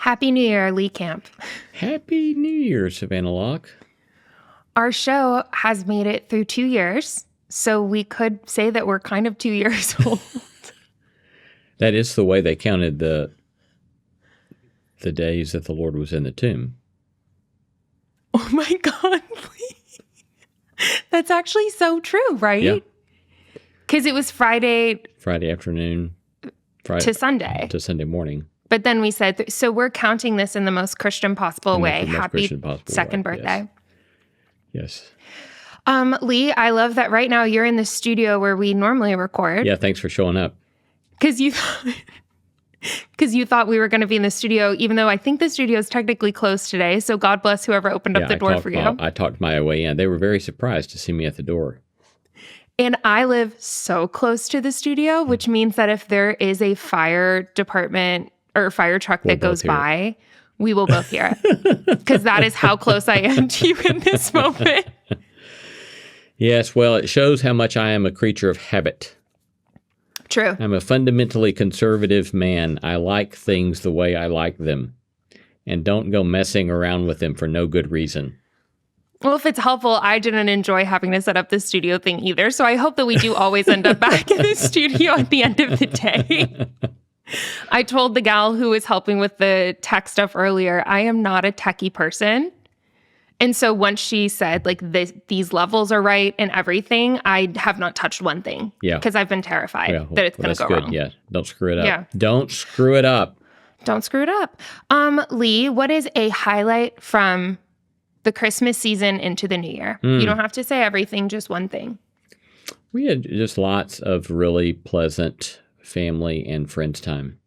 Happy New Year, Lee Camp. Happy New Year, Savannah Locke. Our show has made it through 2 years, so we could say that we're kind of 2 years old. That is the way they counted the days that the Lord was in the tomb. Oh my God, Lee. That's actually so true, right? Yeah. Because it was Friday afternoon. to Sunday. To Sunday morning. But then we said, so we're counting this in the most Christian possible way. Happy second birthday. Yes. Lee, I love that right now you're in the studio where we normally record. Yeah, thanks for showing up. Because you thought we were going to be in the studio, even though I think the studio is technically closed today. So God bless whoever opened up the door for you. I talked my way in. They were very surprised to see me at the door. And I live so close to the studio, which means that if there is a fire department or fire truck that goes by, we will both hear it. Because that is how close I am to you in this moment. Yes, well, it shows how much I am a creature of habit. True. I'm a fundamentally conservative man. I like things the way I like them and don't go messing around with them for no good reason. Well, if it's helpful, I didn't enjoy having to set up the studio thing either. So I hope that we do always end up back in the studio at the end of the day. I told the gal who was helping with the tech stuff earlier, I am not a techie person. And so once she said, like, these levels are right and everything, I have not touched one thing. Yeah. Because I've been terrified that it's going to go wrong. Yeah. Don't screw it up. Yeah. Don't screw it up. Don't screw it up. Lee, what is a highlight from the Christmas season into the new year? You don't have to say everything, just one thing. We had just lots of really pleasant family and friends time.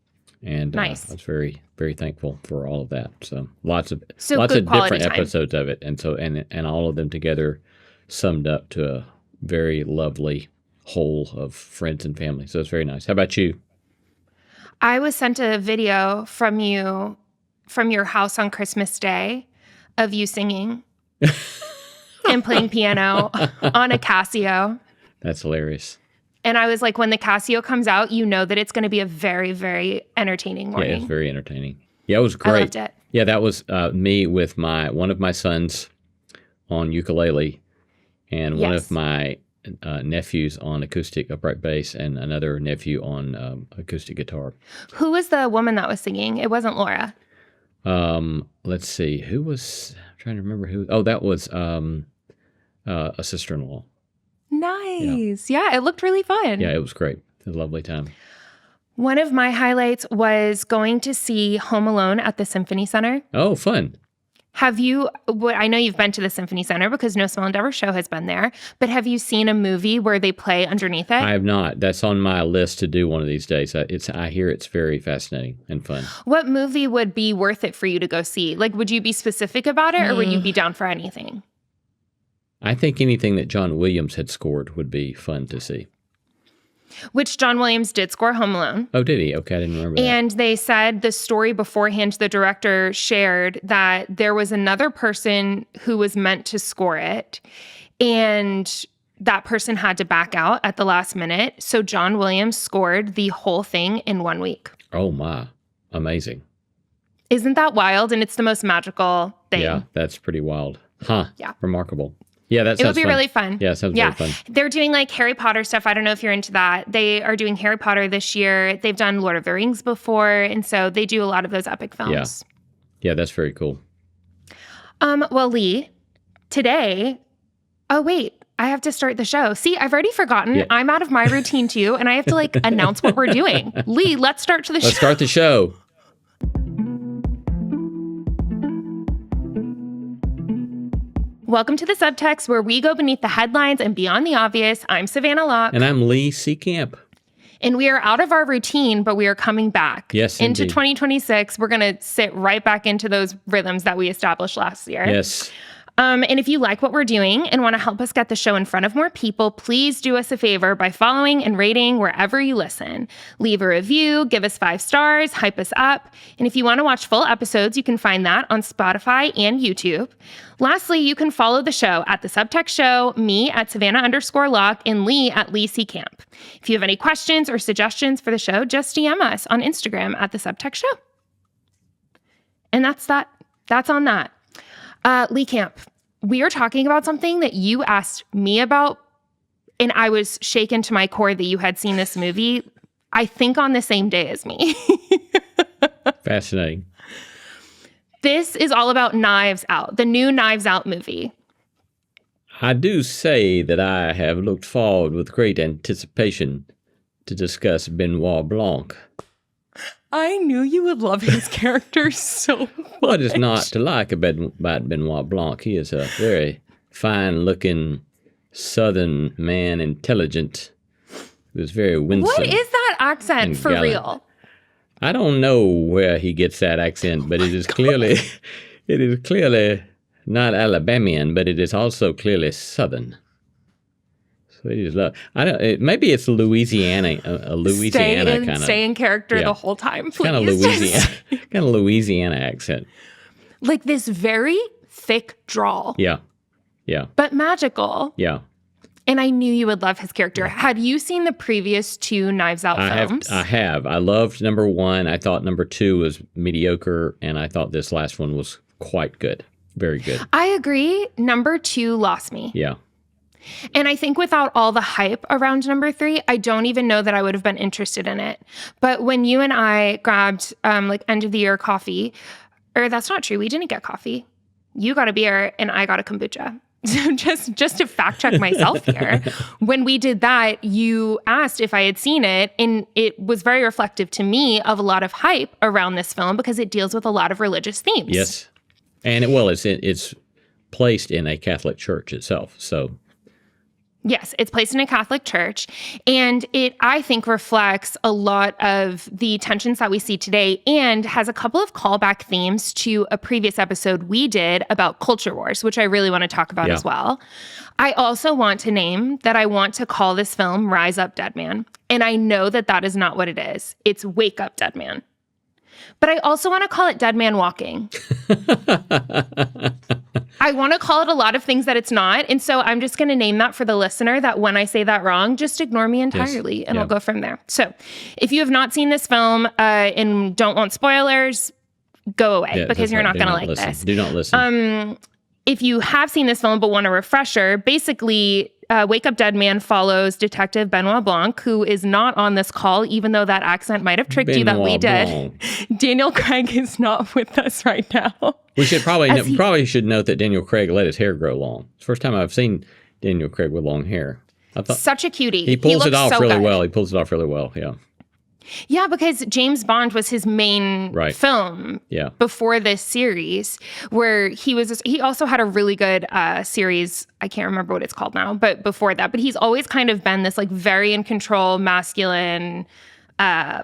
And nice. I was very, very thankful for all of that. So lots of different episodes of it. And so and all of them together summed up to a very lovely whole of friends and family. So it's very nice. How about you? I was sent a video from you from your house on Christmas Day of you singing and playing piano on a Casio. That's hilarious. And I was like, when the Casio comes out, you know that it's going to be a very, very entertaining morning. Yeah, it's very entertaining. Yeah, it was great. I loved it. Yeah, that was me with one of my sons on ukulele and one of my nephews on acoustic upright bass and another nephew on acoustic guitar. Who was the woman that was singing? It wasn't Laura. Let's see. Who was... I'm trying to remember who... Oh, that was a sister-in-law. Nice. Yeah, it looked really fun. Yeah, it was great. It was a lovely time. One of my highlights was going to see Home Alone at the Symphony Center. Oh, fun. Have you, I know you've been to the Symphony Center because No Small Endeavor Show has been there, but have you seen a movie where they play underneath it? I have not. That's on my list to do one of these days. I hear it's very fascinating and fun. What movie would be worth it for you to go see? Like, would you be specific about it or would you be down for anything? I think anything that John Williams had scored would be fun to see. Which John Williams did score Home Alone. Oh, did he? Okay, I didn't remember that. And they said the story beforehand, the director shared that there was another person who was meant to score it, and that person had to back out at the last minute. So John Williams scored the whole thing in 1 week. Oh, my. Amazing. Isn't that wild? And it's the most magical thing. Yeah, that's pretty wild. Huh. Yeah. Remarkable. Yeah, that sounds fun. It would be fun. really fun. Yeah, it sounds very fun. They're doing like Harry Potter stuff. I don't know if you're into that. They are doing Harry Potter this year. They've done Lord of the Rings before. And so they do a lot of those epic films. Yeah, that's very cool. Well, Lee, today, oh, wait, I have to start the show. See, I've already forgotten. Yeah. I'm out of my routine too. And I have to like announce what we're doing. Lee, let's start the show. Let's start the show. Welcome to the Subtext, where we go beneath the headlines and beyond the obvious. I'm Savannah Locke. And I'm Lee C. Camp. And we are out of our routine, but we are coming back. Yes, into indeed. 2026. We're going to sit right back into those rhythms that we established last year. Yes. And if you like what we're doing and want to help us get the show in front of more people, please do us a favor by following and rating wherever you listen. Leave a review, give us 5 stars, hype us up. And if you want to watch full episodes, you can find that on Spotify and YouTube. Lastly, you can follow the show at The Subtext Show, me at Savannah_Locke, and Lee at Lee C. Camp. If you have any questions or suggestions for the show, just DM us on Instagram at The Subtext Show. And that's that. That's on that. Lee Camp, we are talking about something that you asked me about, and I was shaken to my core that you had seen this movie, I think on the same day as me. Fascinating. This is all about Knives Out, the new Knives Out movie. I do say that I have looked forward with great anticipation to discuss Benoit Blanc. I knew you would love his character so much. What is not to like about Benoit Blanc? He is a very fine-looking Southern man, intelligent, who's very winsome. What is that accent for gallant. real? I don't know where he gets that accent, but it is clearly not Alabamian, but it is also clearly Southern. So it is maybe it's Louisiana, a Louisiana kind of stay in character the whole time, please. Kind of Louisiana accent, like this very thick drawl. Yeah. But magical. Yeah. And I knew you would love his character. Had you seen the previous 2 Knives Out films? I have. I loved number 1. I thought number 2 was mediocre, and I thought this last one was quite good. Very good. I agree. Number 2 lost me. Yeah. And I think without all the hype around number 3, I don't even know that I would have been interested in it. But when you and I grabbed like end of the year coffee, or that's not true. We didn't get coffee. You got a beer and I got a kombucha. So just to fact check myself here, when we did that, you asked if I had seen it, and it was very reflective to me of a lot of hype around this film because it deals with a lot of religious themes. Yes. And it's placed in a Catholic church itself. So yes, it's placed in a Catholic church, and it, I think, reflects a lot of the tensions that we see today and has a couple of callback themes to a previous episode we did about culture wars, which I really want to talk about as well. I also want to name that I want to call this film Rise Up, Dead Man, and I know that that is not what it is. It's Wake Up, Dead Man. But I also want to call it Dead Man Walking. I want to call it a lot of things that it's not. And so I'm just going to name that for the listener, that when I say that wrong, just ignore me entirely and I'll go from there. So if you have not seen this film and don't want spoilers, go away because you're not going to like this. Do not listen. If you have seen this film but want a refresher, basically Wake Up Dead Man follows Detective Benoit Blanc, who is not on this call, even though that accent might have tricked you that we did. Daniel Craig is not with us right now. We should probably should note that Daniel Craig let his hair grow long. It's the first time I've seen Daniel Craig with long hair. I thought such a cutie. He pulls it off really well. He pulls it off really well. Yeah. Yeah, because James Bond was his main film before this series, where he also had a really good series. I can't remember what it's called now, but before that. But he's always kind of been this like very in control, masculine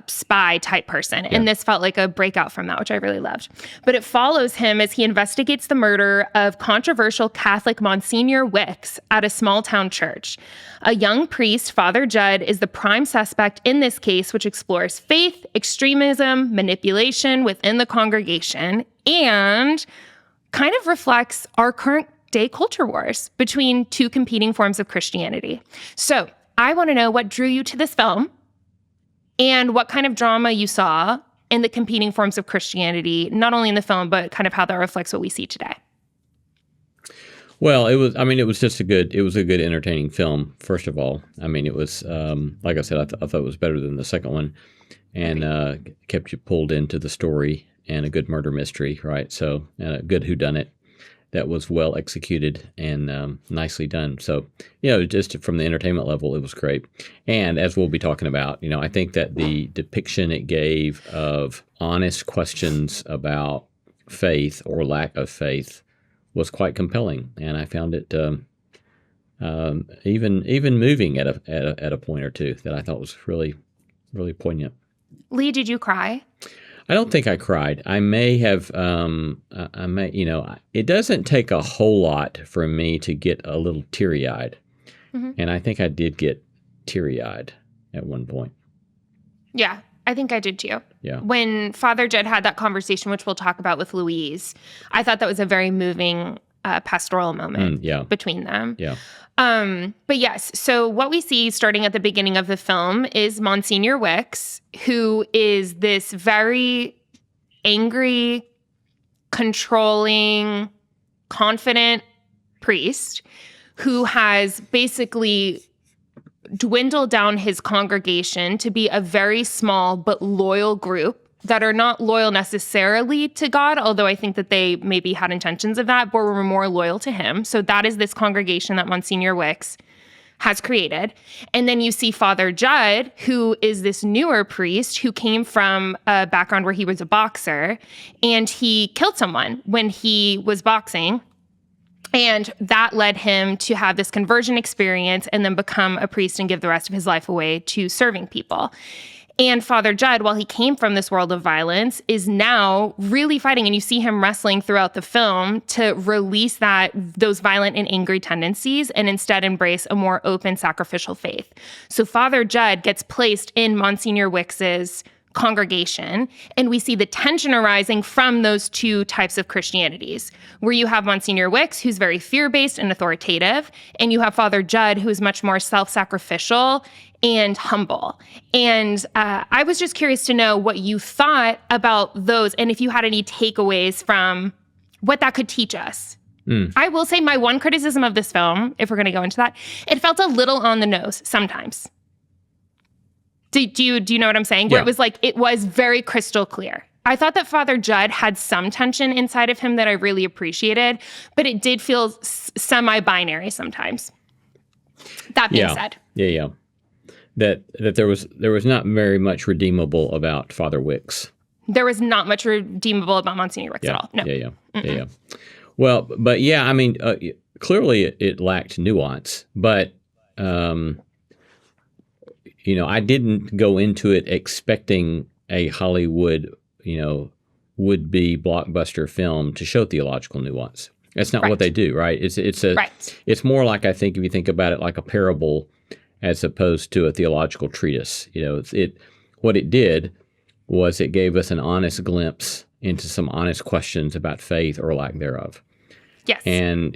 spy type person. And this felt like a breakout from that, which I really loved. But it follows him as he investigates the murder of controversial Catholic Monsignor Wicks at a small town church. A young priest, Father Jud, is the prime suspect in this case, which explores faith, extremism, manipulation within the congregation, and kind of reflects our current day culture wars between 2 competing forms of Christianity. So I want to know what drew you to this film, and what kind of drama you saw in the competing forms of Christianity, not only in the film, but kind of how that reflects what we see today. Well, it was just a good entertaining film, first of all. I mean, it was, like I said, I thought it was better than the second one, and kept you pulled into the story, and a good murder mystery, right? So a good whodunit that was well executed and nicely done. So, just from the entertainment level, it was great. And as we'll be talking about, I think that the depiction it gave of honest questions about faith or lack of faith was quite compelling. And I found it even moving at a point or two that I thought was really, really poignant. Lee, did you cry? I don't think I cried. I may have, it doesn't take a whole lot for me to get a little teary-eyed. Mm-hmm. And I think I did get teary-eyed at one point. Yeah, I think I did too. Yeah. When Father Jud had that conversation, which we'll talk about with Louise, I thought that was a very moving pastoral moment between them. Yeah. But yes, so what we see starting at the beginning of the film is Monsignor Wicks, who is this very angry, controlling, confident priest who has basically dwindled down his congregation to be a very small but loyal group that are not loyal necessarily to God, although I think that they maybe had intentions of that, but were more loyal to him. So that is this congregation that Monsignor Wicks has created. And then you see Father Jud, who is this newer priest who came from a background where he was a boxer, and he killed someone when he was boxing. And that led him to have this conversion experience and then become a priest and give the rest of his life away to serving people. And Father Jud, while he came from this world of violence, is now really fighting, and you see him wrestling throughout the film to release those violent and angry tendencies and instead embrace a more open sacrificial faith. So Father Jud gets placed in Monsignor Wicks's congregation, and we see the tension arising from those two types of Christianities, where you have Monsignor Wicks, who's very fear-based and authoritative, and you have Father Jud, who is much more self-sacrificial and humble. And I was just curious to know what you thought about those, and if you had any takeaways from what that could teach us. I will say my one criticism of this film, if we're going to go into that, it felt a little on the nose sometimes. Do you know what I'm saying? Yeah. Where it was like, it was very crystal clear. I thought that Father Jud had some tension inside of him that I really appreciated, but it did feel semi-binary sometimes. That being said. Yeah. That there was not very much redeemable about Father Wicks. There was not much redeemable about Monsignor Wicks at all. No. Yeah. Well, but yeah, I mean, clearly it lacked nuance, but I didn't go into it expecting a Hollywood, would-be blockbuster film to show theological nuance. That's not what they do, right? It's more like, I think, if you think about it, like a parable as opposed to a theological treatise. What it did was it gave us an honest glimpse into some honest questions about faith or lack thereof. Yes. And,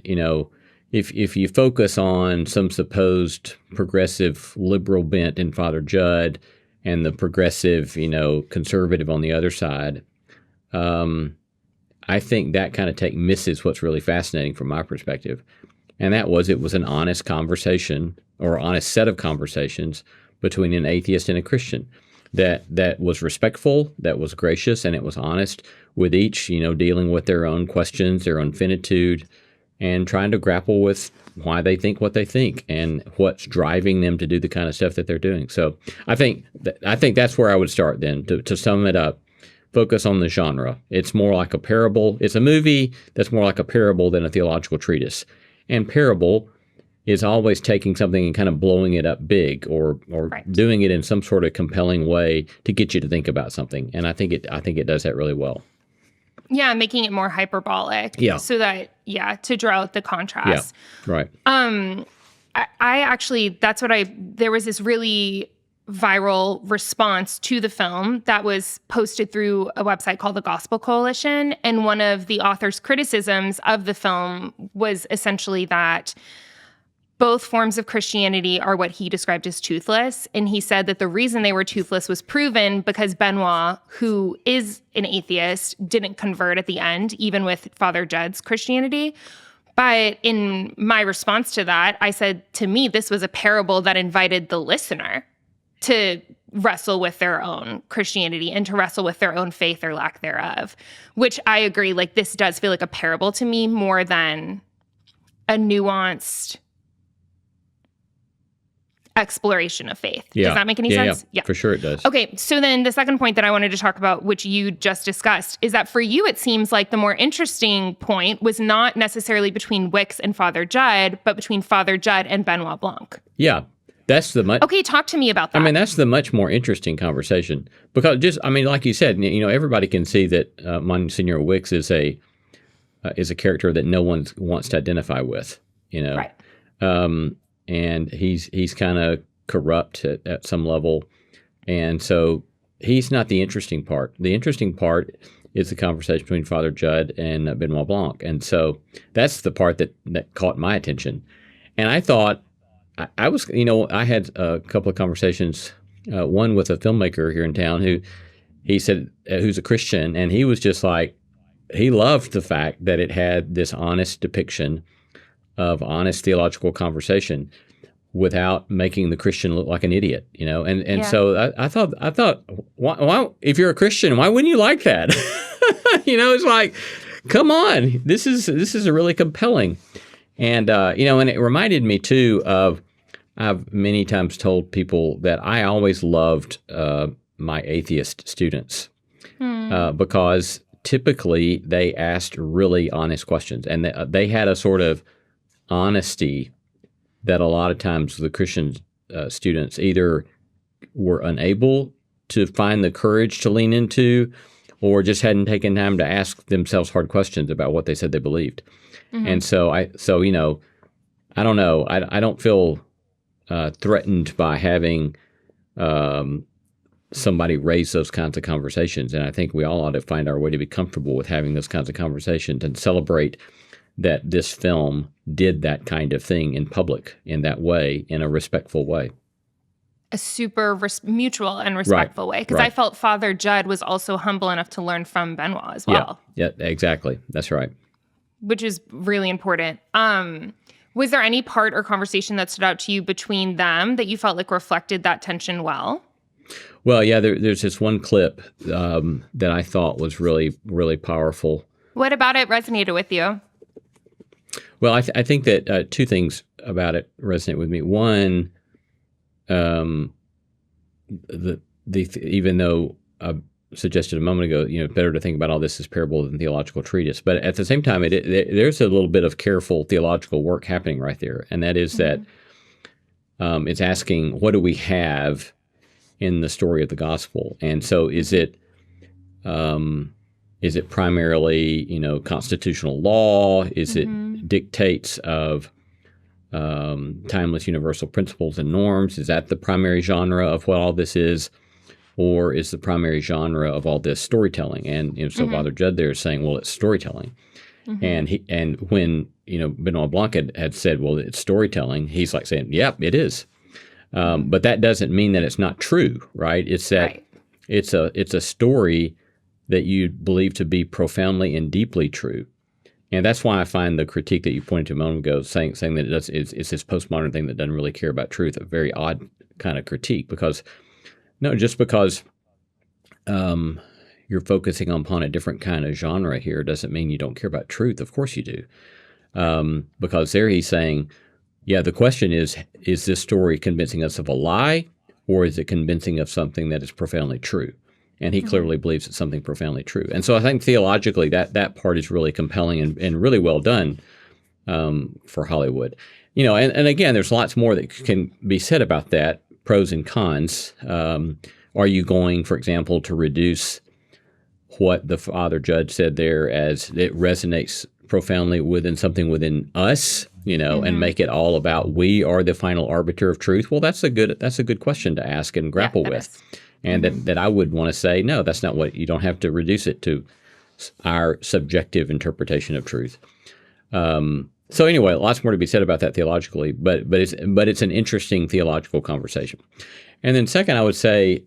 if you focus on some supposed progressive liberal bent in Father Jud and the progressive, conservative on the other side, I think that kind of misses what's really fascinating from my perspective. And it was an honest conversation, or honest set of conversations between an atheist and a Christian that was respectful, that was gracious, and it was honest with each, dealing with their own questions, their own finitude, and trying to grapple with why they think what they think and what's driving them to do the kind of stuff that they're doing. So I think that's where I would start then, to sum it up. Focus on the genre. It's more like a parable. It's a movie that's more like a parable than a theological treatise. And parable is always taking something and kind of blowing it up big, or doing it in some sort of compelling way to get you to think about something. And I think it does that really well. Yeah, making it more hyperbolic. Yeah. So that, to draw out the contrast. Yeah, right. I actually, there was this really viral response to the film that was posted through a website called the Gospel Coalition. And one of the author's criticisms of the film was essentially that both forms of Christianity are what he described as toothless. And he said that the reason they were toothless was proven because Benoit, who is an atheist, didn't convert at the end, even with Father Jud's Christianity. But in my response to that, I said, to me, this was a parable that invited the listener to wrestle with their own Christianity and to wrestle with their own faith or lack thereof, which I agree, like, this does feel like a parable to me more than a nuanced exploration of faith. Yeah. Does that make any sense? Yeah, for sure it does. Okay, so then the second point that I wanted to talk about, which you just discussed, is that for you, it seems like the more interesting point was not necessarily between Wicks and Father Jud, but between Father Jud and Benoit Blanc. Yeah, that's the much... Okay, talk to me about that. I mean, that's the much more interesting conversation. Because like you said, everybody can see that Monsignor Wicks is a character that no one wants to identify with, Right. And he's kind of corrupt at some level. And so he's not the interesting part. The interesting part is the conversation between Father Jud and Benoit Blanc. And so that's the part that caught my attention. And I thought, I was, I had a couple of conversations, one with a filmmaker here in town who he said, who's a Christian, and he was just like, he loved the fact that it had this honest depiction of honest theological conversation without making the Christian look like an idiot, And so I thought, why, if you're a Christian, why wouldn't you like that? It's like, come on, this is a really compelling, and and it reminded me too of, I've many times told people that I always loved my atheist students because typically they asked really honest questions, and they had a sort of honesty that a lot of times the Christian students either were unable to find the courage to lean into, or just hadn't taken time to ask themselves hard questions about what they said they believed. Mm-hmm. And so I don't know. I don't feel threatened by having somebody raise those kinds of conversations. And I think we all ought to find our way to be comfortable with having those kinds of conversations and celebrate that this film did that kind of thing in public in that way, in a respectful way. A super mutual and respectful way. Because I felt Father Jud was also humble enough to learn from Benoit as well. Yeah, exactly. That's right. Which is really important. Was there any part or conversation that stood out to you between them that you felt like reflected that tension well? Well, yeah, there's this one clip that I thought was really, really powerful. What about it resonated with you? Well, I think that two things about it resonate with me. One, even though I suggested a moment ago, better to think about all this as parable than theological treatise. But at the same time, there's a little bit of careful theological work happening right there, and that is that it's asking, what do we have in the story of the gospel? And so, is it primarily, constitutional law? Is it dictates of timeless universal principles and norms? Is that the primary genre of what all this is? Or is the primary genre of all this storytelling? And so Father Jud there is saying, well, it's storytelling. And when Benoit Blanc had said, well, it's storytelling, he's like saying, yep, it is. But that doesn't mean that it's not true, right? It's that it's a story that you believe to be profoundly and deeply true. And that's why I find the critique that you pointed to a moment ago, saying that it's this postmodern thing that doesn't really care about truth, a very odd kind of critique. Because just because you're focusing upon a different kind of genre here doesn't mean you don't care about truth. Of course you do. Because there he's saying, yeah, the question is this story convincing us of a lie, or is it convincing of something that is profoundly true? And he clearly believes it's something profoundly true. And so I think theologically that part is really compelling and really well done for Hollywood. And again, there's lots more that can be said about that, pros and cons. Are you going, for example, to reduce what the Father Jud said there as it resonates profoundly within something within us, and make it all about we are the final arbiter of truth? Well, that's a good question to ask and grapple with. And that I would want to say, no, that's not what, you don't have to reduce it to our subjective interpretation of truth. So anyway, lots more to be said about that theologically, but it's an interesting theological conversation. And then second, I would say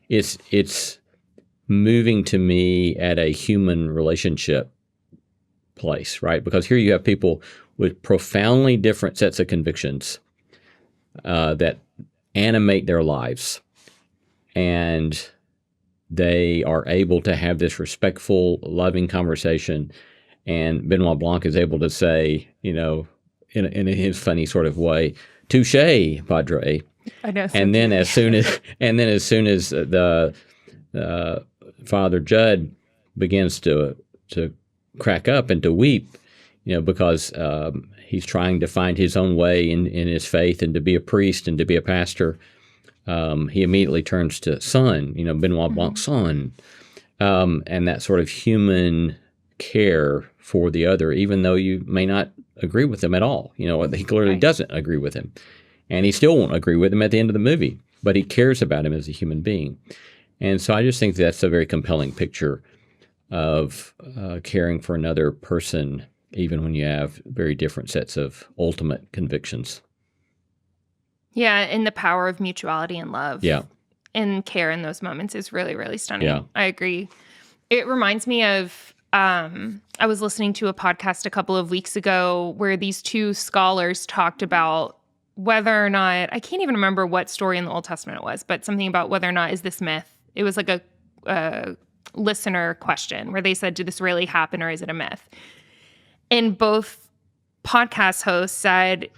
it's moving to me at a human relationship place, right? Because here you have people with profoundly different sets of convictions that animate their lives. And they are able to have this respectful, loving conversation. And Benoit Blanc is able to say, in his funny sort of way, "Touché, Padre." I know. And then as soon as the Father Jud begins to crack up and to weep, because he's trying to find his own way in his faith and to be a priest and to be a pastor. He immediately turns to son, Benoit Blanc's son, and that sort of human care for the other, even though you may not agree with him at all. He clearly doesn't agree with him, and he still won't agree with him at the end of the movie, but he cares about him as a human being. And so I just think that's a very compelling picture of caring for another person, even when you have very different sets of ultimate convictions. Yeah, and the power of mutuality and love. Yeah. And care in those moments is really, really stunning. Yeah. I agree. It reminds me of I was listening to a podcast a couple of weeks ago where these two scholars talked about whether or not, I can't even remember what story in the Old Testament it was, but something about whether or not is this myth. It was like a listener question where they said, did this really happen or is it a myth? And both podcast hosts said,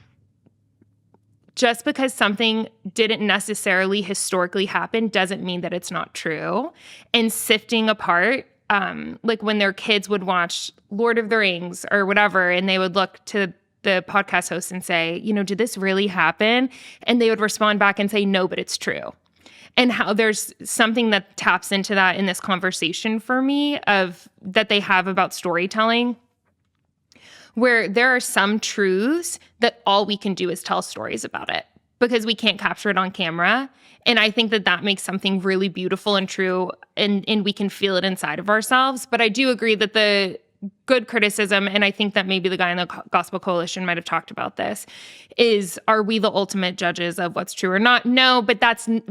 just because something didn't necessarily historically happen doesn't mean that it's not true. And sifting apart, like when their kids would watch Lord of the Rings or whatever, and they would look to the podcast host and say, did this really happen? And they would respond back and say, no, but it's true. And how there's something that taps into that in this conversation for me of that they have about storytelling, where there are some truths that all we can do is tell stories about it because we can't capture it on camera. And I think that makes something really beautiful and true, and we can feel it inside of ourselves. But I do agree that the good criticism, and I think that maybe the guy in the Gospel Coalition might have talked about this, is, are we the ultimate judges of what's true or not? No, but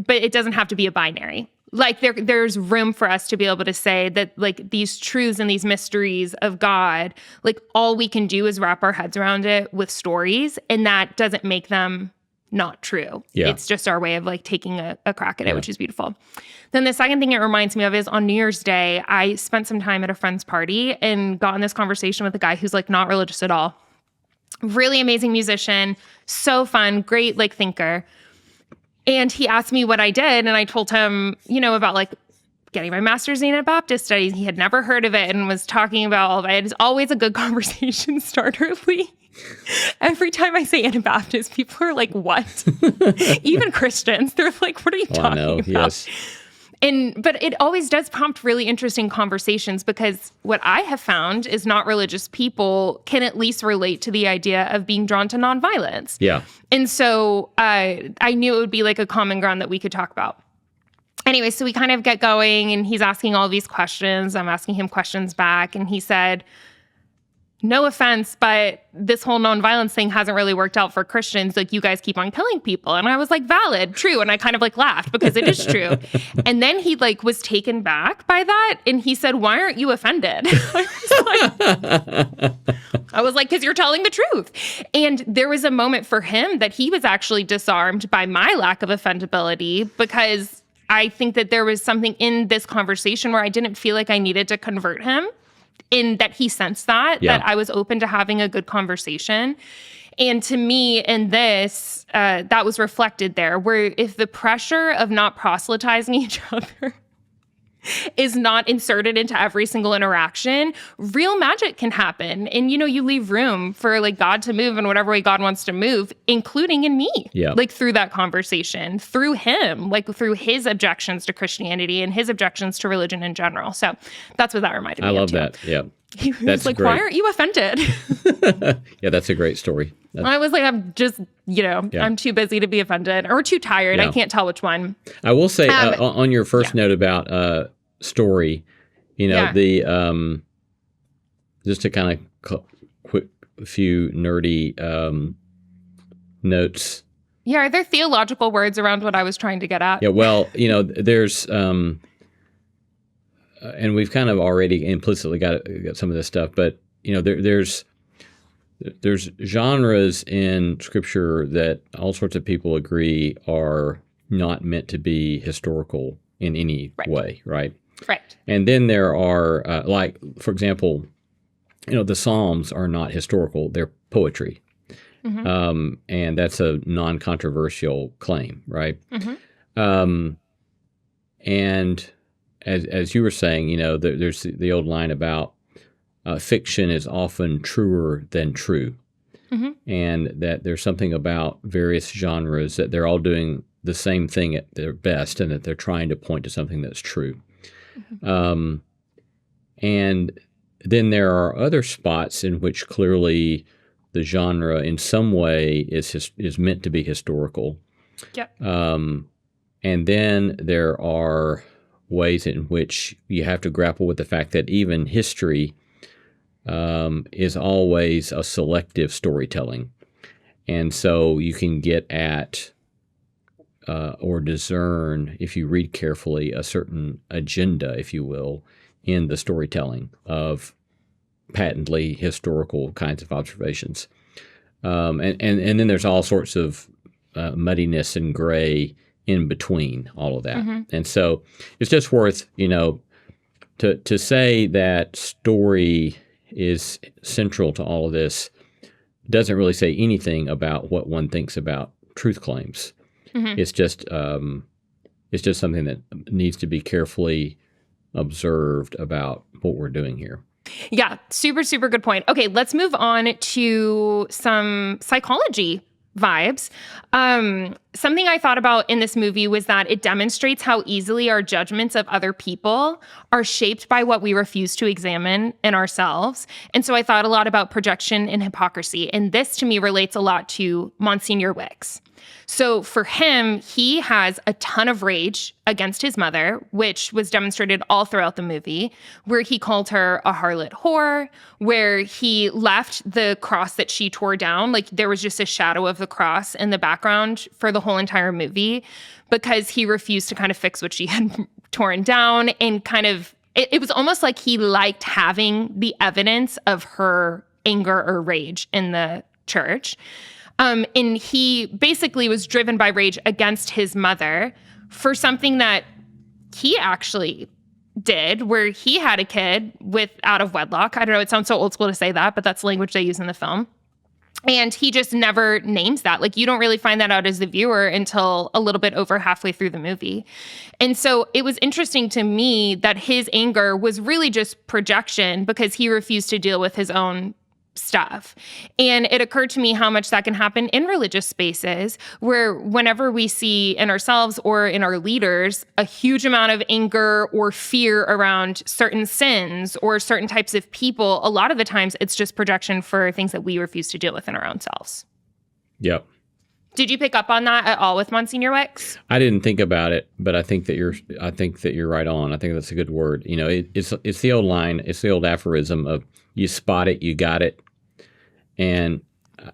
it doesn't have to be a binary. Like there's room for us to be able to say that like these truths and these mysteries of God, like all we can do is wrap our heads around it with stories, and that doesn't make them not true. Yeah. It's just our way of like taking a crack at it, which is beautiful. Then the second thing it reminds me of is on New Year's Day, I spent some time at a friend's party and got in this conversation with a guy who's like not religious at all. Really amazing musician, so fun, great like thinker. And he asked me what I did, and I told him, about like getting my master's in Anabaptist studies. He had never heard of it and was talking about all of it. It's always a good conversation starter, Lee. Every time I say Anabaptist, people are like, what? Even Christians, they're like, what are you talking about? Yes. But it always does prompt really interesting conversations, because what I have found is not religious people can at least relate to the idea of being drawn to nonviolence. Yeah. And so I knew it would be like a common ground that we could talk about. Anyway, so we kind of get going, and he's asking all these questions. I'm asking him questions back, and he said, no offense, but this whole nonviolence thing hasn't really worked out for Christians. Like, you guys keep on killing people. And I was like, valid, true. And I kind of like laughed because it is true. And then he like was taken back by that. And he said, why aren't you offended? I was like, because you're telling the truth. And there was a moment for him that he was actually disarmed by my lack of offendability, because I think that there was something in this conversation where I didn't feel like I needed to convert him. In that he sensed that I was open to having a good conversation. And to me, in this, that was reflected there, where if the pressure of not proselytizing each other is not inserted into every single interaction, real magic can happen. And, you leave room for like God to move in whatever way God wants to move, including in me, like through that conversation, through him, like through his objections to Christianity and his objections to religion in general. So that's what that reminded me of. I love that. Yeah. He was like, great. Why aren't you offended? Yeah, that's a great story. I was like, I'm just, I'm too busy to be offended or too tired. Yeah. I can't tell which one. I will say on your first note about story, the just to kind of quick few nerdy notes. Yeah, are there theological words around what I was trying to get at? Yeah, well, there's and we've kind of already implicitly got some of this stuff, but there's genres in Scripture that all sorts of people agree are not meant to be historical in any way, right? Right. And then there are, like, for example, the Psalms are not historical; they're poetry, and that's a non-controversial claim, right? Mm-hmm. And as you were saying, there's the old line about fiction is often truer than true, and that there's something about various genres that they're all doing the same thing at their best, and that they're trying to point to something that's true. And then there are other spots in which clearly the genre in some way is meant to be historical. Yep. And then there are ways in which you have to grapple with the fact that even history is always a selective storytelling. And so you can get at or discern, if you read carefully, a certain agenda, if you will, in the storytelling of patently historical kinds of observations. And then there's all sorts of muddiness and gray in between all of that. Mm-hmm. And so it's just worth, to say that story is central to all of this doesn't really say anything about what one thinks about truth claims. Mm-hmm. It's just something that needs to be carefully observed about what we're doing here. Yeah, super, super good point. Okay, let's move on to some psychology vibes. Something I thought about in this movie was that it demonstrates how easily our judgments of other people are shaped by what we refuse to examine in ourselves. And so I thought a lot about projection and hypocrisy. And this to me relates a lot to Monsignor Wicks. So for him, he has a ton of rage against his mother, which was demonstrated all throughout the movie, where he called her a harlot whore, where he left the cross that she tore down. Like there was just a shadow of the cross in the background for the whole entire movie because he refused to kind of fix what she had torn down. And kind of, it was almost like he liked having the evidence of her anger or rage in the church. And he basically was driven by rage against his mother for something that he actually did, where he had a kid out of wedlock. I don't know, it sounds so old school to say that, but that's the language they use in the film. And he just never names that. Like, you don't really find that out as the viewer until a little bit over halfway through the movie. And so it was interesting to me that his anger was really just projection because he refused to deal with his own stuff. And it occurred to me how much that can happen in religious spaces where whenever we see in ourselves or in our leaders a huge amount of anger or fear around certain sins or certain types of people, a lot of the times it's just projection for things that we refuse to deal with in our own selves. Yep. Did you pick up on that at all with Monsignor Wicks? I didn't think about it, but I think that you're right on. I think that's a good word. It's the old line, it's the old aphorism of you spot it, you got it, and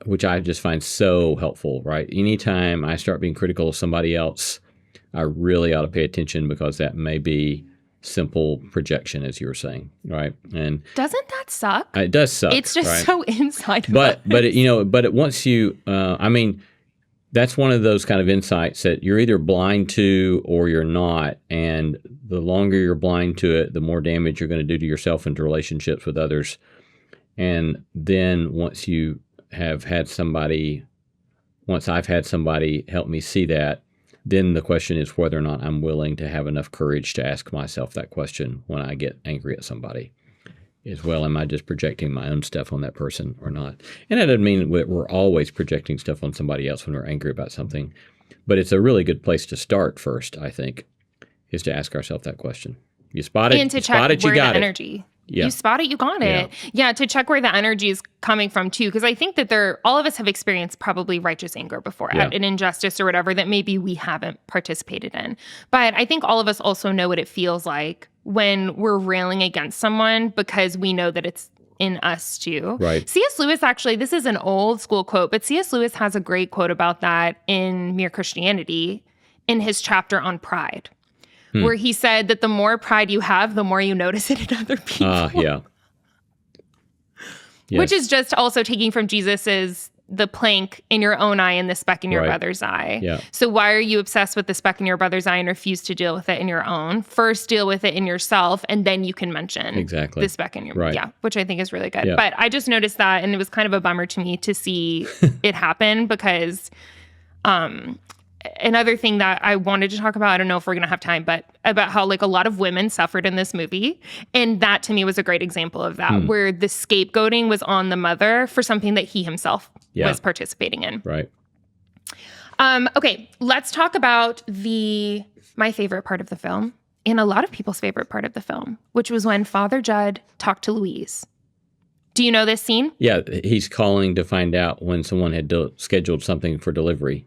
which I just find so helpful, right? Anytime I start being critical of somebody else, I really ought to pay attention because that may be simple projection, as you were saying, right? And doesn't that suck? It does suck. It's just right? so inside. But it once you, that's one of those kind of insights that you're either blind to or you're not. And the longer you're blind to it, the more damage you're going to do to yourself and to relationships with others. And then once I've had somebody help me see that, then the question is whether or not I'm willing to have enough courage to ask myself that question when I get angry at somebody. Am I just projecting my own stuff on that person or not? And that doesn't mean we're always projecting stuff on somebody else when we're angry about something. But it's a really good place to start first, I think, is to ask ourselves that question. You spot it, and to you check spot it, where you got the it. Energy. Yeah. You spot it, you got it. Yeah, to check where the energy is coming from too. Because I think that all of us have experienced probably righteous anger before at an injustice or whatever that maybe we haven't participated in. But I think all of us also know what it feels like when we're railing against someone because we know that it's in us too. Right. C.S. Lewis, actually, this is an old school quote, but C.S. Lewis has a great quote about that in Mere Christianity in his chapter on pride. Where he said that the more pride you have, the more you notice it in other people. Yeah. Yes. Which is just also taking from Jesus's the plank in your own eye and the speck in your brother's eye. Yeah. So why are you obsessed with the speck in your brother's eye and refuse to deal with it in your own? First deal with it in yourself, and then you can mention the speck in your which I think is really good. Yeah. But I just noticed that, and it was kind of a bummer to me to see it happen because another thing that I wanted to talk about, I don't know if we're going to have time, but about how like a lot of women suffered in this movie. And that to me was a great example of that, where the scapegoating was on the mother for something that he himself was participating in. Right. Okay, let's talk about my favorite part of the film and a lot of people's favorite part of the film, which was when Father Jud talked to Louise. Do you know this scene? Yeah, he's calling to find out when someone had scheduled something for delivery.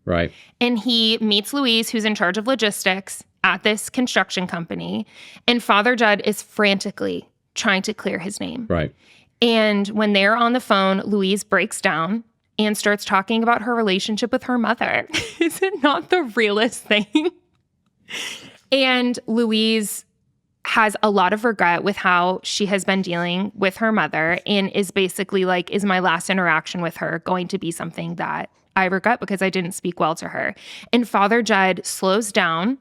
Right. And he meets Louise, who's in charge of logistics at this construction company. And Father Jud is frantically trying to clear his name. Right. And when they're on the phone, Louise breaks down and starts talking about her relationship with her mother. Is it not the realest thing? And Louise has a lot of regret with how she has been dealing with her mother, and is basically like, is my last interaction with her going to be something that I regret because I didn't speak well to her? And Father Jud slows down,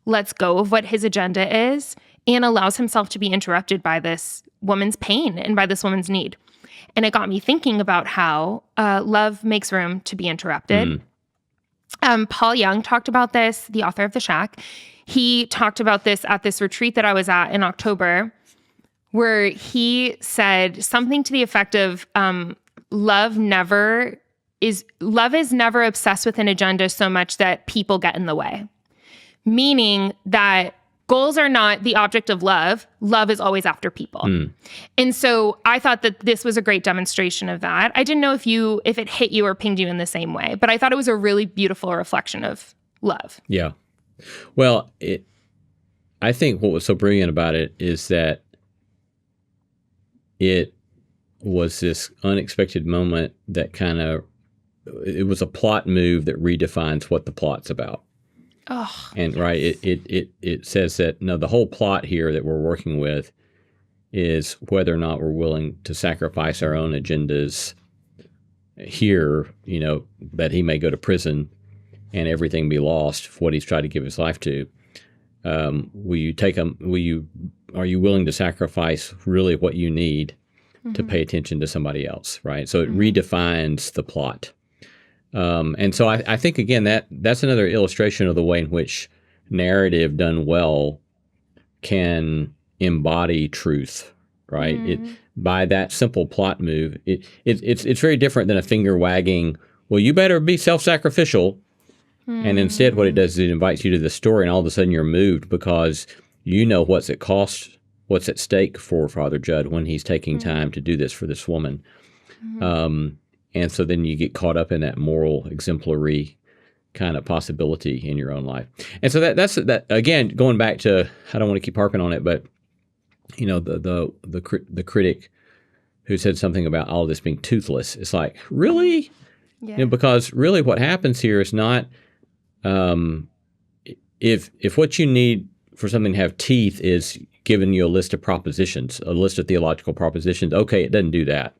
lets go of what his agenda is, and allows himself to be interrupted by this woman's pain and by this woman's need. And it got me thinking about how love makes room to be interrupted. Paul Young talked about this, the author of The Shack. He talked about this at this retreat that I was at in October, where he said something to the effect of, love is never obsessed with an agenda so much that people get in the way. Meaning that goals are not the object of love. Love is always after people. And so I thought that this was a great demonstration of that. I didn't know if it hit you or pinged you in the same way, but I thought it was a really beautiful reflection of love. Yeah. Well, I think what was so brilliant about it is that it was this unexpected moment that it was a plot move that redefines what the plot's about. Oh, and right, it says that no, the whole plot here that we're working with is whether or not we're willing to sacrifice our own agendas here, that he may go to prison and everything be lost for what he's tried to give his life to. Are you willing to sacrifice really what you need to pay attention to somebody else, right? So it redefines the plot. And so I think, again, that's another illustration of the way in which narrative done well can embody truth, right? By that simple plot move, it's very different than a finger wagging, well, you better be self-sacrificial. And instead what it does is it invites you to the story, and all of a sudden you're moved because you know what's at stake for Father Jud when he's taking time to do this for this woman. And so then you get caught up in that moral exemplary kind of possibility in your own life. And so that's again, going back to, I don't want to keep harping on it, but the critic who said something about all of this being toothless. It's like, really? Yeah. Because really what happens here is not, if what you need for something to have teeth is giving you a list of propositions, a list of theological propositions, okay, it doesn't do that.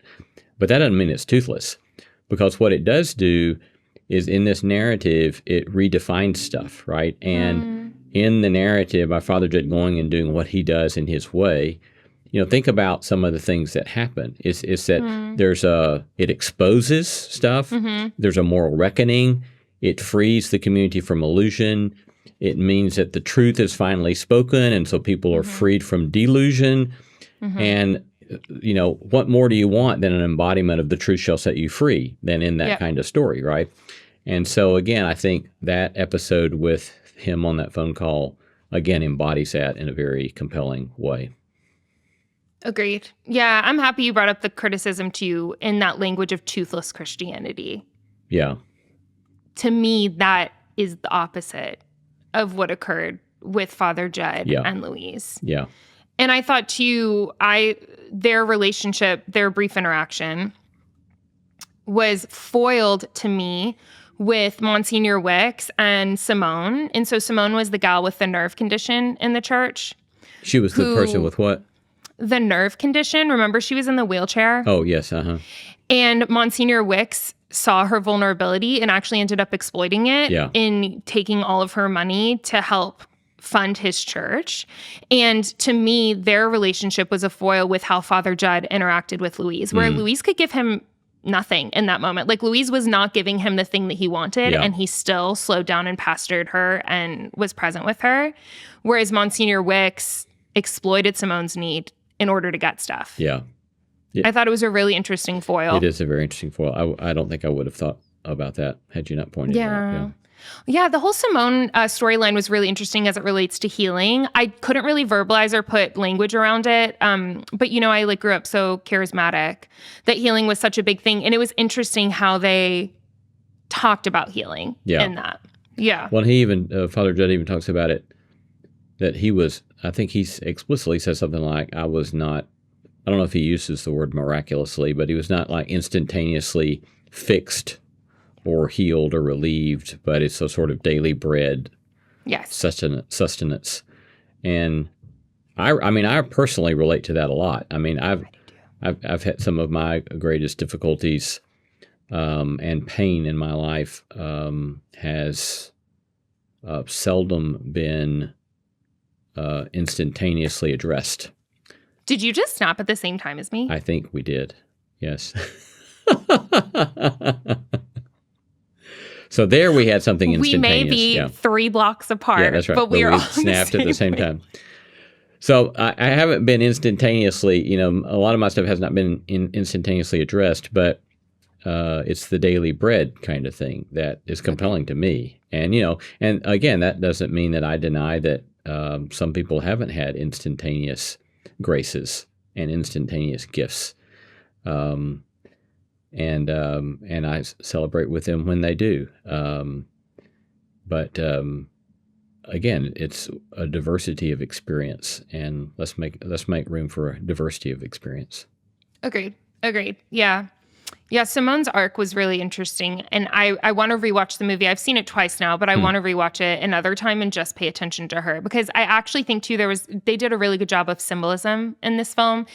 But that doesn't mean it's toothless. Because what it does do is, in this narrative, it redefines stuff, right? And in the narrative, by Father Jud going and doing what he does in his way, think about some of the things that happen. Is that it exposes stuff. There's a moral reckoning. It frees the community from illusion. It means that the truth is finally spoken, and so people are freed from delusion. And what more do you want than an embodiment of the truth shall set you free than in that kind of story, right? And so, again, I think that episode with him on that phone call, again, embodies that in a very compelling way. Agreed. Yeah, I'm happy you brought up the criticism too in that language of toothless Christianity. Yeah. To me, that is the opposite of what occurred with Father Jud and Louise. Yeah. And I thought too, their relationship, their brief interaction was foiled to me with Monsignor Wicks and Simone. And so Simone was the gal with the nerve condition in the church. She was the person with what? The nerve condition. Remember, she was in the wheelchair. Oh, yes. And Monsignor Wicks saw her vulnerability and actually ended up exploiting it in taking all of her money to help fund his church. And to me, their relationship was a foil with how Father Jud interacted with Louise, where Louise could give him nothing in that moment. Like, Louise was not giving him the thing that he wanted, and he still slowed down and pastored her and was present with her. Whereas Monsignor Wicks exploited Simone's need in order to get stuff. Yeah. I thought it was a really interesting foil. It is a very interesting foil. I don't think I would have thought about that had you not pointed it out. Yeah, the whole Simone storyline was really interesting as it relates to healing. I couldn't really verbalize or put language around it, but I grew up so charismatic that healing was such a big thing, and it was interesting how they talked about healing in that. Yeah. Well, he even Father Jud even talks about it, that he was. I think he explicitly says something like, "I was not." I don't know if he uses the word miraculously, but he was not like instantaneously fixed or healed or relieved, but it's a sort of daily bread sustenance. And I mean, I personally relate to that a lot. I mean, I've had some of my greatest difficulties and pain in my life has seldom been instantaneously addressed. Did you just snap at the same time as me? I think we did. Yes. So there we had something instantaneous. We may be 3 blocks apart. Yeah, that's right. But we all snapped at the same time. So I haven't been instantaneously, a lot of my stuff has not been instantaneously addressed, but it's the daily bread kind of thing that is compelling to me. And, and again, that doesn't mean that I deny that some people haven't had instantaneous graces and instantaneous gifts. And I celebrate with them when they do. But again, it's a diversity of experience, and let's make room for a diversity of experience. Agreed. Yeah, Simone's arc was really interesting, and I want to rewatch the movie. I've seen it twice now, but I want to rewatch it another time and just pay attention to her, because I actually think too they did a really good job of symbolism in this film.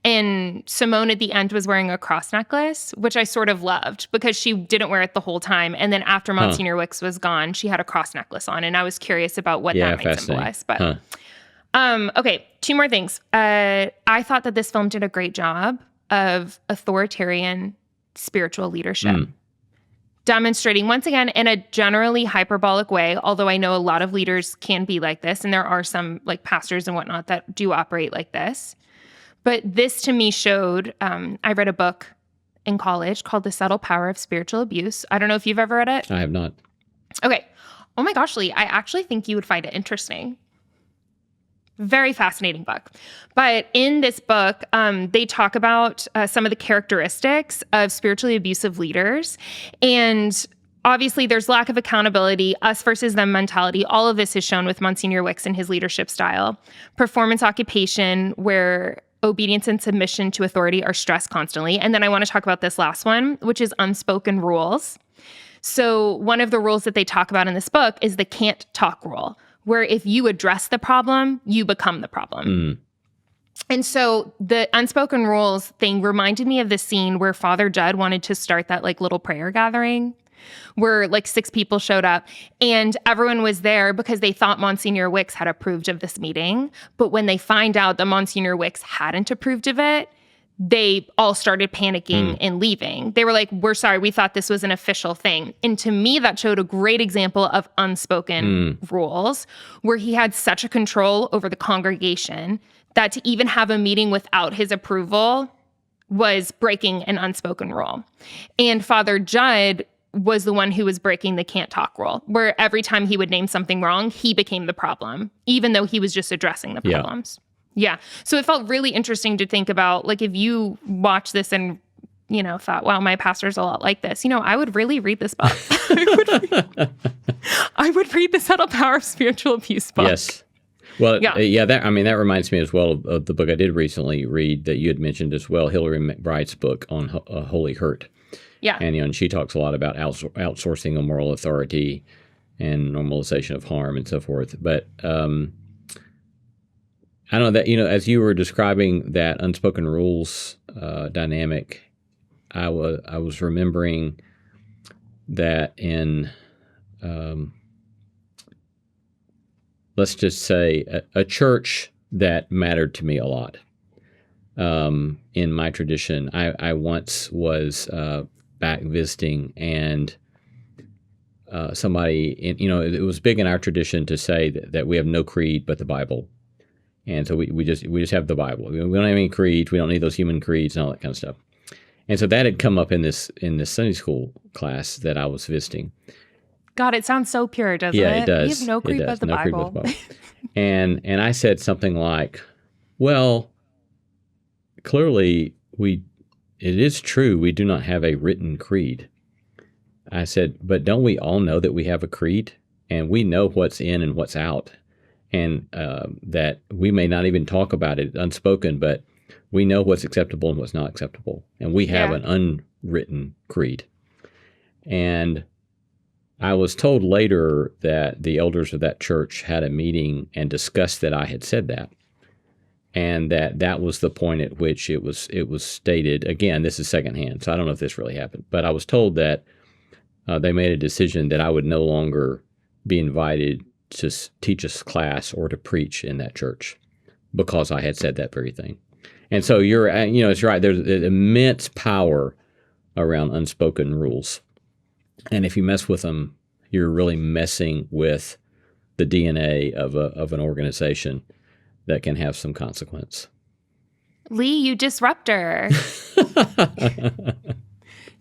And Simone at the end was wearing a cross necklace, which I sort of loved because she didn't wear it the whole time. And then after Monsignor Wicks was gone, she had a cross necklace on, and I was curious about what that might symbolize. But okay, 2 more things. I thought that this film did a great job of authoritarian spiritual leadership, demonstrating once again in a generally hyperbolic way, although I know a lot of leaders can be like this, and there are some like pastors and whatnot that do operate like this. But this to me showed, I read a book in college called The Subtle Power of Spiritual Abuse. I don't know if you've ever read it. I have not. Okay. Oh my gosh, Lee, I actually think you would find it interesting. Very fascinating book. But in this book, they talk about some of the characteristics of spiritually abusive leaders. And obviously, there's lack of accountability, us versus them mentality. All of this is shown with Monsignor Wicks and his leadership style. Performance occupation, where obedience and submission to authority are stressed constantly. And then I want to talk about this last one, which is unspoken rules. So one of the rules that they talk about in this book is the can't talk rule, where if you address the problem, you become the problem. And so the unspoken rules thing reminded me of the scene where Father Jud wanted to start that like little prayer gathering where like 6 people showed up and everyone was there because they thought Monsignor Wicks had approved of this meeting. But when they find out that Monsignor Wicks hadn't approved of it, they all started panicking and leaving. They were like, we're sorry, we thought this was an official thing. And to me, that showed a great example of unspoken rules, where he had such a control over the congregation that to even have a meeting without his approval was breaking an unspoken rule. And Father Jud was the one who was breaking the can't talk rule, where every time he would name something wrong, he became the problem, even though he was just addressing the problems. Yeah. So it felt really interesting to think about, like, if you watch this and, thought, wow, my pastor's a lot like this, I would really read this book. I would read The Subtle Power of Spiritual Abuse book. Yes. Well, that reminds me as well of the book I did recently read that you had mentioned as well, Hillary McBride's book on Holy Hurt. Yeah. And she talks a lot about outsourcing of moral authority and normalization of harm and so forth. But I know that, as you were describing that unspoken rules dynamic, I was remembering that in, let's just say, a church that mattered to me a lot. In my tradition, I once was back visiting, and somebody, it was big in our tradition to say that we have no creed but the Bible. And so we just have the Bible. We don't have any creeds. We don't need those human creeds and all that kind of stuff. And so that had come up in this Sunday school class that I was visiting. God, it sounds so pure, doesn't it? Yeah, it does. We have no creed but the Bible. And I said something like, well, clearly it is true we do not have a written creed. I said, but don't we all know that we have a creed? And we know what's in and what's out. And that we may not even talk about it unspoken, but we know what's acceptable and what's not acceptable. And we have an unwritten creed. And I was told later that the elders of that church had a meeting and discussed that I had said that. and that was the point at which it was stated. Again, this is secondhand, so I don't know if this really happened, but I was told that they made a decision that I would no longer be invited to teach a class or to preach in that church because I had said that very thing. And so it's right. There's immense power around unspoken rules, and if you mess with them, you're really messing with the DNA of an organization that can have some consequence. Lee, you disruptor.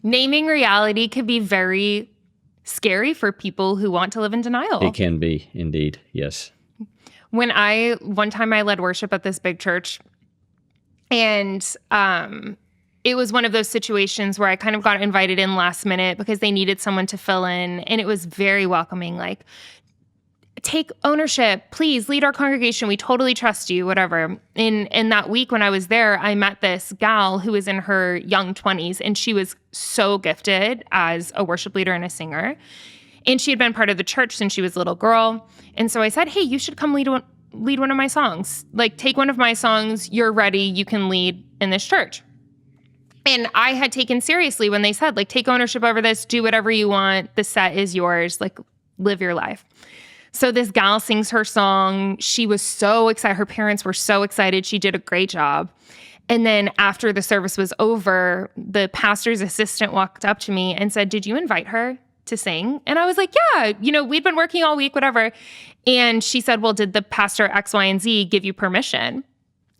Naming reality can be very scary for people who want to live in denial. It can be, indeed, yes. One time I led worship at this big church, and it was one of those situations where I kind of got invited in last minute because they needed someone to fill in, and it was very welcoming, like, take ownership, please lead our congregation. We totally trust you, whatever. In that week when I was there, I met this gal who was in her young 20s, and she was so gifted as a worship leader and a singer. And she had been part of the church since she was a little girl. And so I said, hey, you should come lead one of my songs. Like, take one of my songs. You're ready. You can lead in this church. And I had taken seriously when they said, like, take ownership over this, do whatever you want. The set is yours. Like, live your life. So this gal sings her song. She was so excited. Her parents were so excited. She did a great job. And then after the service was over, the pastor's assistant walked up to me and said, did you invite her to sing? And I was like, yeah, we'd been working all week, whatever. And she said, well, did the pastor X, Y, and Z give you permission?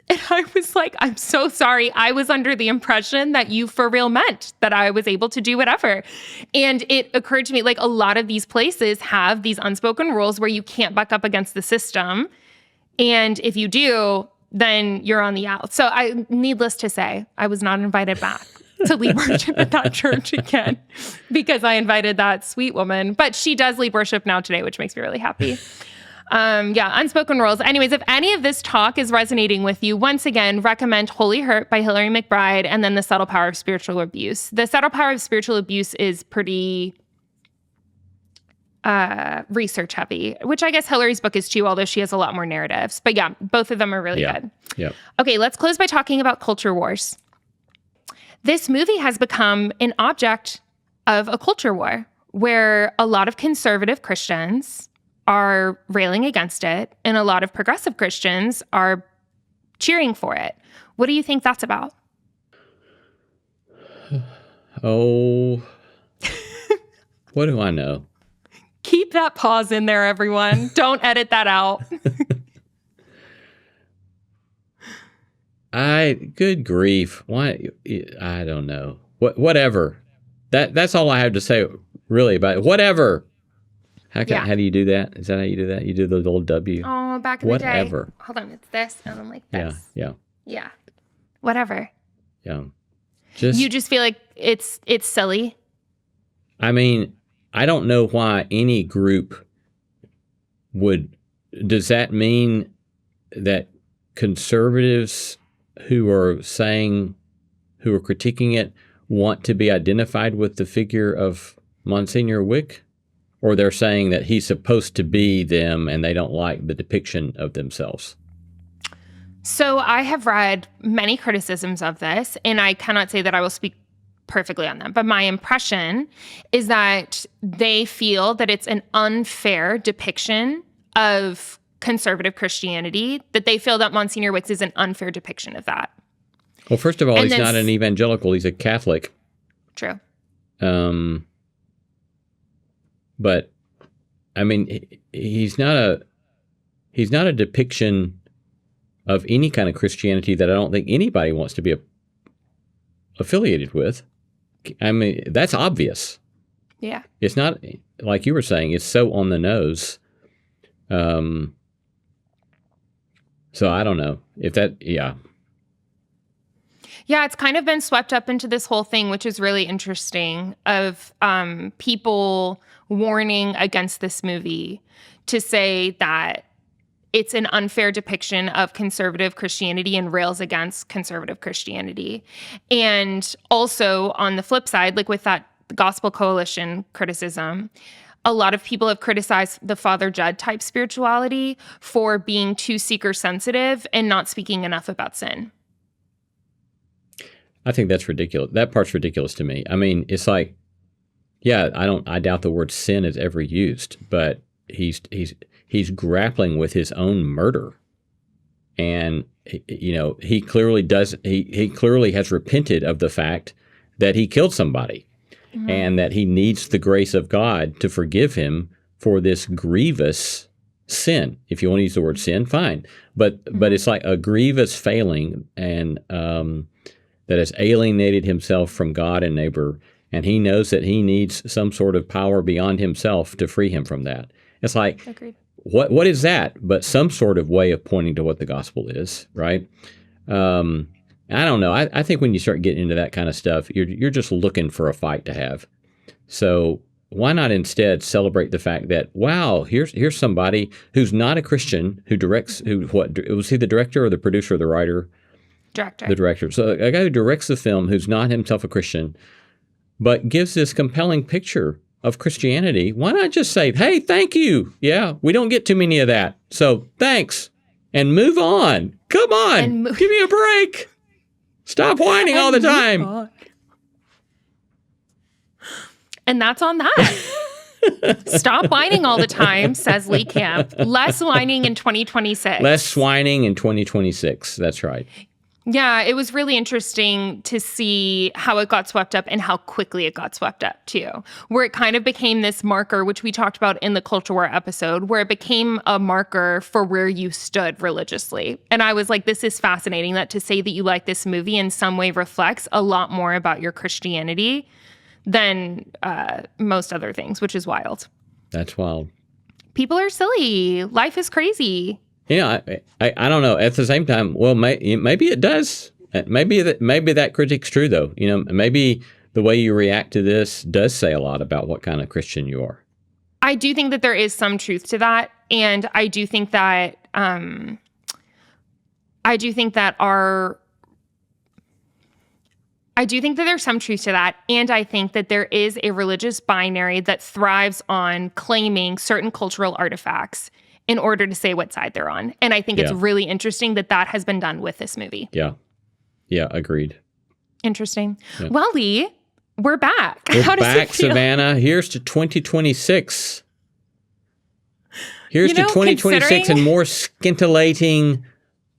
And I was like, I'm so sorry. I was under the impression that you for real meant that I was able to do whatever. And it occurred to me, like, a lot of these places have these unspoken rules where you can't buck up against the system. And if you do, then you're on the out. So needless to say, I was not invited back to lead worship at that church again because I invited that sweet woman. But she does lead worship now today, which makes me really happy. Unspoken rules. Anyways, if any of this talk is resonating with you, once again, recommend Holy Hurt by Hillary McBride and then The Subtle Power of Spiritual Abuse. The Subtle Power of Spiritual Abuse is pretty research heavy, which I guess Hillary's book is too, although she has a lot more narratives. But yeah, both of them are really good. Yeah. Okay, let's close by talking about culture wars. This movie has become an object of a culture war where a lot of conservative Christians are railing against it, and a lot of progressive Christians are cheering for it. What do you think that's about? Oh, what do I know? Keep that pause in there, everyone. Don't edit that out. Good grief. Why? I don't know. Whatever. That's all I have to say, really, about it. Whatever. How do you do that? Is that how you do that? You do the little W? Oh, back in the day. Hold on, it's this, and I'm like this. Yeah. Whatever. Yeah. You just feel like it's silly? I mean, I don't know why any group would. Does that mean that conservatives who are critiquing it want to be identified with the figure of Monsignor Wicks? Or they're saying that he's supposed to be them and they don't like the depiction of themselves? So I have read many criticisms of this, and I cannot say that I will speak perfectly on them. But my impression is that they feel that it's an unfair depiction of conservative Christianity, that they feel that Monsignor Wicks is an unfair depiction of that. Well, first of all, he's not an evangelical. He's a Catholic. True. But I mean, he's not a depiction of any kind of Christianity that I don't think anybody wants to be affiliated with. I mean, that's obvious. Yeah. It's not, like you were saying, it's so on the nose. So I don't know if that, yeah. Yeah, it's kind of been swept up into this whole thing, which is really interesting, of people warning against this movie to say that it's an unfair depiction of conservative Christianity and rails against conservative Christianity. And also on the flip side, like with that Gospel Coalition criticism, a lot of people have criticized the Father Jud type spirituality for being too seeker sensitive and not speaking enough about sin. I think that's ridiculous. That part's ridiculous to me. I mean, it's like, yeah, I doubt the word sin is ever used, but he's grappling with his own murder. And, he clearly has repented of the fact that he killed somebody. Mm-hmm. And that he needs the grace of God to forgive him for this grievous sin. If you want to use the word sin, fine. But it's like a grievous failing, and that has alienated himself from God and neighbor, and he knows that he needs some sort of power beyond himself to free him from that. It's like, agreed. What is that but some sort of way of pointing to what the gospel is, right? I don't know. I think when you start getting into that kind of stuff, you're just looking for a fight to have. So why not instead celebrate the fact that, wow, here's somebody who's not a Christian, who directs, was he the director or the producer or the writer? Director. The director. So a guy who directs the film who's not himself a Christian, but gives this compelling picture of Christianity. Why not just say, hey, thank you. Yeah, we don't get too many of that. So thanks. And move on. Come on. Give me a break. Stop whining all the time. And that's on that. Stop whining all the time, says Lee Camp. Less whining in 2026. Less whining in 2026. That's right. Yeah, it was really interesting to see how it got swept up and how quickly it got swept up, too. Where it kind of became this marker, which we talked about in the Culture War episode, where it became a marker for where you stood religiously. And I was like, this is fascinating, that to say that you like this movie in some way reflects a lot more about your Christianity than most other things, which is wild. That's wild. People are silly. Life is crazy. I don't know. At the same time, well, maybe it does. Maybe that critic's true, though. Maybe the way you react to this does say a lot about what kind of Christian you are. I do think that there is some truth to that, and I do think that there's some truth to that, and I think that there is a religious binary that thrives on claiming certain cultural artifacts in order to say what side they're on. And I think it's really interesting that has been done with this movie. Yeah. Yeah, agreed. Interesting. Yeah. Well, Lee, we're back. How does it feel? Savannah. Here's to 2026. Here's to 2026 and more scintillating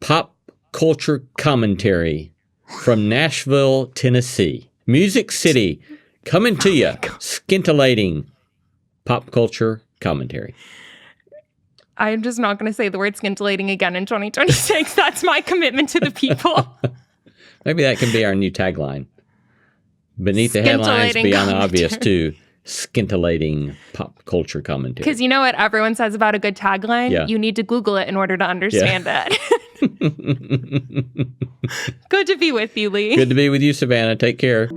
pop culture commentary from Nashville, Tennessee. Music City, coming to you. Scintillating pop culture commentary. I'm just not going to say the word scintillating again in 2026. That's my commitment to the people. Maybe that can be our new tagline. Beneath the headlines, beyond the obvious, too. Scintillating pop culture commentary. Because you know what everyone says about a good tagline? Yeah. You need to Google it in order to understand it. Good to be with you, Lee. Good to be with you, Savannah. Take care.